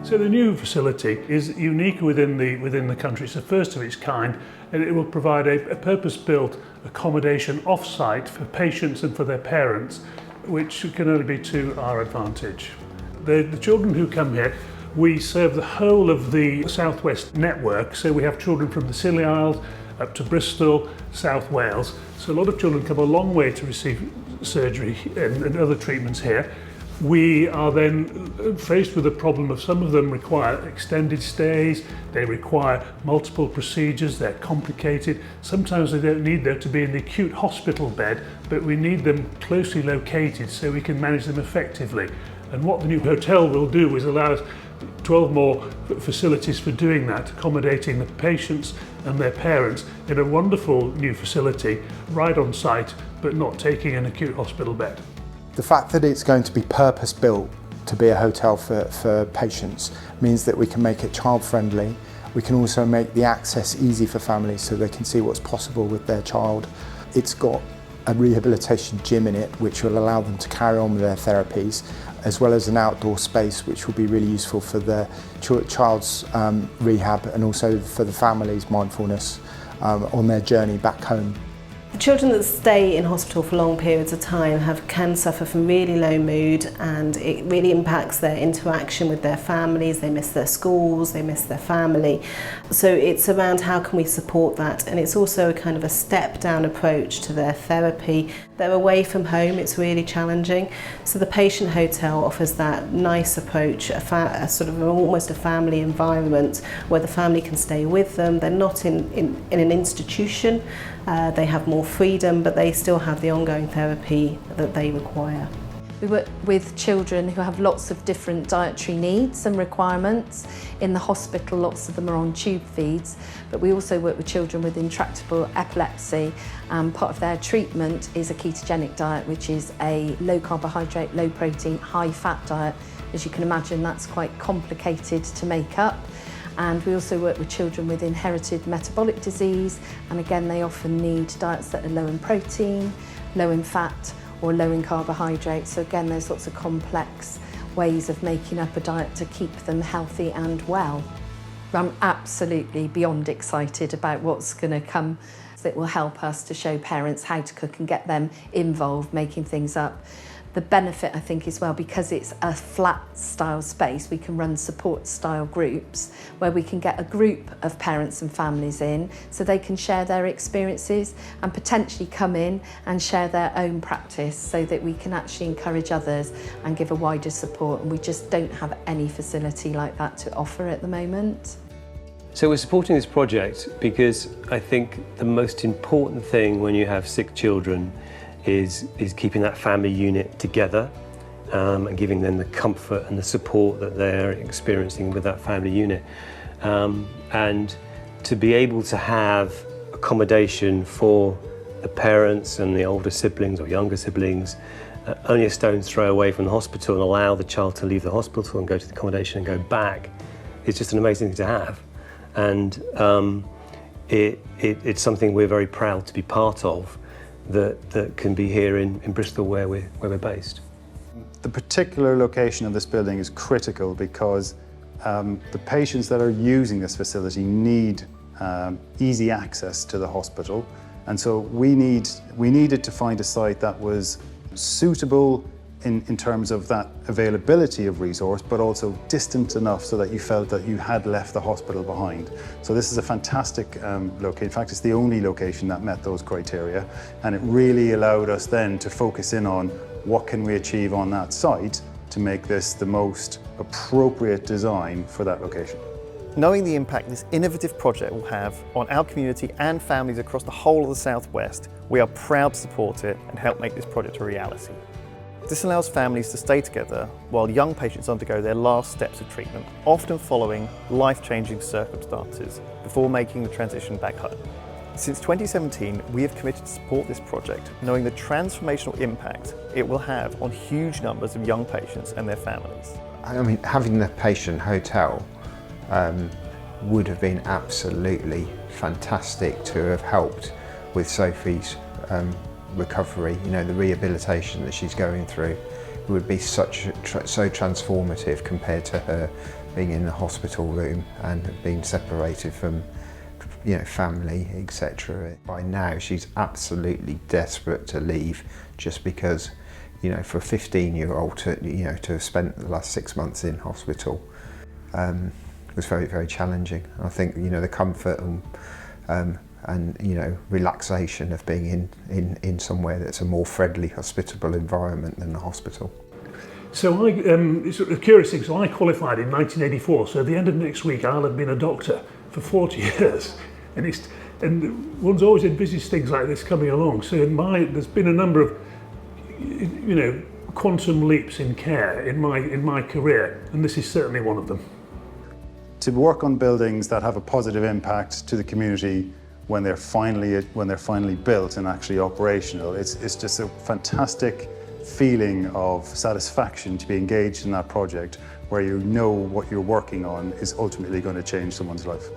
So the new facility is unique within the country. It's the first of its kind, and it will provide a purpose-built accommodation off-site for patients and for their parents, which can only be to our advantage. The children who come here, we serve the whole of the southwest network, so we have children from the Scilly Isles up to Bristol, South Wales. So a lot of children come a long way to receive surgery and other treatments here. We are then faced with the problem of some of them require extended stays, they require multiple procedures, they're complicated. Sometimes they don't need them to be in the acute hospital bed, but we need them closely located so we can manage them effectively. And what the new hotel will do is allow us 12 more facilities for doing that, accommodating the patients and their parents in a wonderful new facility, right on site, but not taking an acute hospital bed. The fact that it's going to be purpose-built to be a hotel for patients means that we can make it child-friendly. We can also make the access easy for families so they can see what's possible with their child. It's got a rehabilitation gym in it which will allow them to carry on with their therapies, as well as an outdoor space which will be really useful for the child's rehab and also for the family's mindfulness on their journey back home. The children that stay in hospital for long periods of time can suffer from really low mood, and it really impacts their interaction with their families. They miss their schools, they miss their family. So it's around how can we support that, and it's also a kind of a step down approach to their therapy. They're away from home, it's really challenging. So the patient hotel offers that nice approach, a sort of almost a family environment where the family can stay with them. They're not in an institution. They have more freedom, but they still have the ongoing therapy that they require. We work with children who have lots of different dietary needs and requirements. In the hospital, lots of them are on tube feeds, but we also work with children with intractable epilepsy, and part of their treatment is a ketogenic diet, which is a low carbohydrate, low protein, high fat diet. As you can imagine, that's quite complicated to make up. And we also work with children with inherited metabolic disease, and again they often need diets that are low in protein, low in fat or low in carbohydrates. So again there's lots of complex ways of making up a diet to keep them healthy and well. I'm absolutely beyond excited about what's going to come that will help us to show parents how to cook and get them involved making things up. The benefit, I think, as well, because it's a flat style space, we can run support style groups where we can get a group of parents and families in so they can share their experiences and potentially come in and share their own practice so that we can actually encourage others and give a wider support. And we just don't have any facility like that to offer at the moment. So we're supporting this project because I think the most important thing when you have sick children is keeping that family unit together and giving them the comfort and the support that they're experiencing with that family unit. And to be able to have accommodation for the parents and the older siblings or younger siblings only a stone's throw away from the hospital, and allow the child to leave the hospital and go to the accommodation and go back, is just an amazing thing to have. And it's something we're very proud to be part of, that can be here in Bristol where we're based. The particular location of this building is critical because the patients that are using this facility need easy access to the hospital, and so we needed to find a site that was suitable in terms of that availability of resource, but also distant enough so that you felt that you had left the hospital behind. So this is a fantastic location. In fact, it's the only location that met those criteria, and it really allowed us then to focus in on what can we achieve on that site to make this the most appropriate design for that location. Knowing the impact this innovative project will have on our community and families across the whole of the South West, we are proud to support it and help make this project a reality. This allows families to stay together while young patients undergo their last steps of treatment, often following life-changing circumstances, before making the transition back home. Since 2017, we have committed to support this project, knowing the transformational impact it will have on huge numbers of young patients and their families. I mean, having the patient hotel would have been absolutely fantastic to have helped with Sophie's recovery. You know, the rehabilitation that she's going through would be so transformative compared to her being in the hospital room and being separated from family, etc. By now she's absolutely desperate to leave, just because for a 15-year-old to have spent the last 6 months in hospital was very, very challenging. I think the comfort and relaxation of being in somewhere that's a more friendly, hospitable environment than the hospital. So it's sort of a curious thing, so I qualified in 1984, so at the end of next week I'll have been a doctor for 40 years. And one's always envisaged things like this coming along. So there's been a number of quantum leaps in care in my career, and this is certainly one of them. To work on buildings that have a positive impact to the community when they're finally built and actually operational, it's just a fantastic feeling of satisfaction to be engaged in that project, where what you're working on is ultimately going to change someone's life.